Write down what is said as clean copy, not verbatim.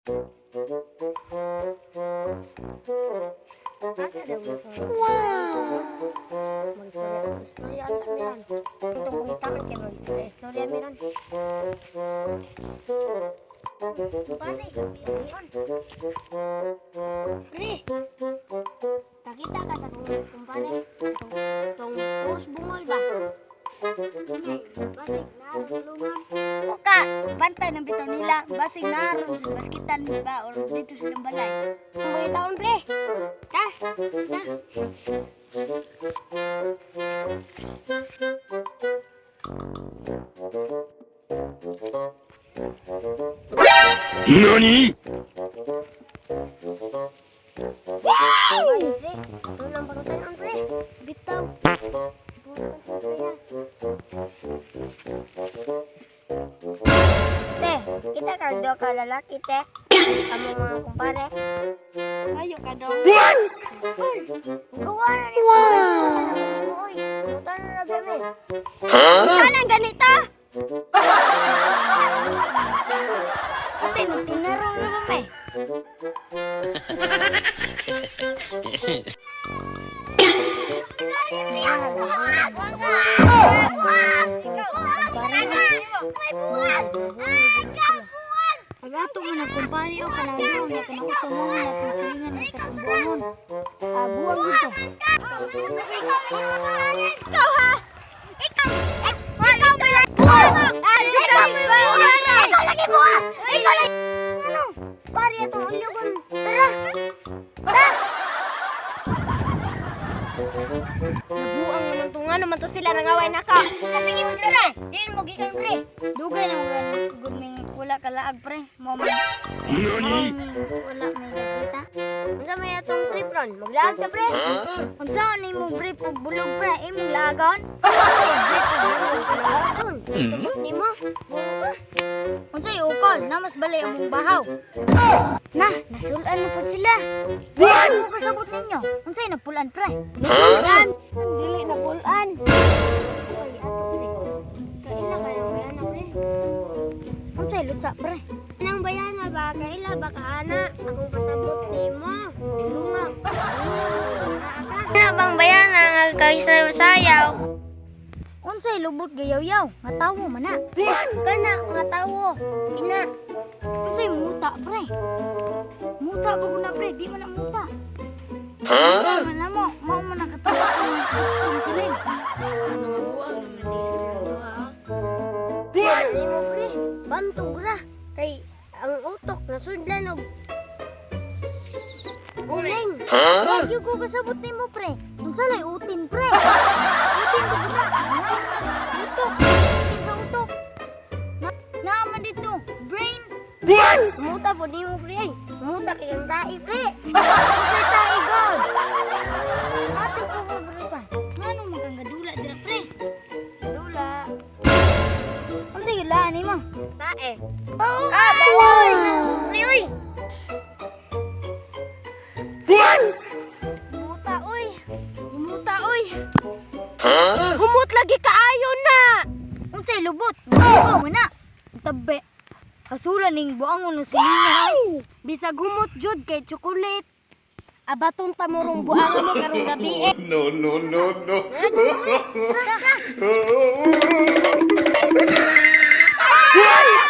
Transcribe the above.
Asa daw mo? Wow! Mag-istorya anak meron. Itong kumitaman kayo mag-istorya meron. Kumpare, yun. Pre, pakita ka sa kumpare. Itong purse bungol ba? Basig narulungan. Kuka, bantay ng bitaw nila. Basig naroon sa baskitan ba or dito sa balay. Ang mga taon pre. Ha? Ha? NANI?! Wow! Pre, tulang pagkatanan pre. Bitaw. Te, kita ka do ka lalaki te. Kamu mga kumpare. Ayo ka daw. Gawa na ni Uy, puta na bebe. Ano ganito? Ate, tinarong na ba may? Agato mo na kumpare o kanado na kanausa mo na itong silingan ng katumbuangon. Buwang ito. Ikaw ha! Ikaw! Ikaw ba yan? Ikaw lagi buwang! Ikaw lagi! Ano? Pari itong ulyugon. Tara! Tara! Nabuang naman ito nga naman to sila nangaway na ka. Kapigin mo tara! Diyan mo gikan pre. Dugay na mga gudming wala kalaag pre. Moment. NANI?! Wala may nakita. Unsa may atong trip ron? Maglaag ka pre. Unsa ni mo pre pag bulog pre? Imong lagon? Tugot ni mo. Guro ka. Unsay ukol? Na mas bali among bahaw. Na, nasulan na po sila. Ano kasabot ninyo? Unsay napulan pre? Nasulan. Dili napulan. Ay, ato pre. Kaila ka na bayana pre. Unsay lusa pre? Nang bayana ba? Kaila ba ka ana? Akong pasabot nimo. Lungag. Ano bang bayana nga kaysayaw? Unsay lubot gayaw-yaw? Nga tawo man na. Kana nga tawo. Ina. Unsay muta pre? Muta ba na pre? Di man na muta. Ano mo? Mao man nakatuwa ang siling. Buwang naman di sa sila. Di mo pre. Bantog ra. Kay ang utok nasudlan og uling. Wag yung ko kasabot nimo pre. Unsa lay utin pre? Utin ko na. Utok. Utin sa utok. Naaman dito. Brain. Muta po di mo pre. Muta kayong tae pre. Unsay tae god? Ato ko mo pre pa. Ngano maganggadula dira pre? Dula. Unsay gilaan nimo? Tae. Baloy. Pre uy. Muta uy. Muta uy. Humot lagi kaayo na. Unsay lubot? Mo na. Tabe. Hasulan ning buangon no silingan. Bisag humot jud kay chocolate. Abaton ta morong buangon mo karong gabi eh. No, no, no, no. Ay!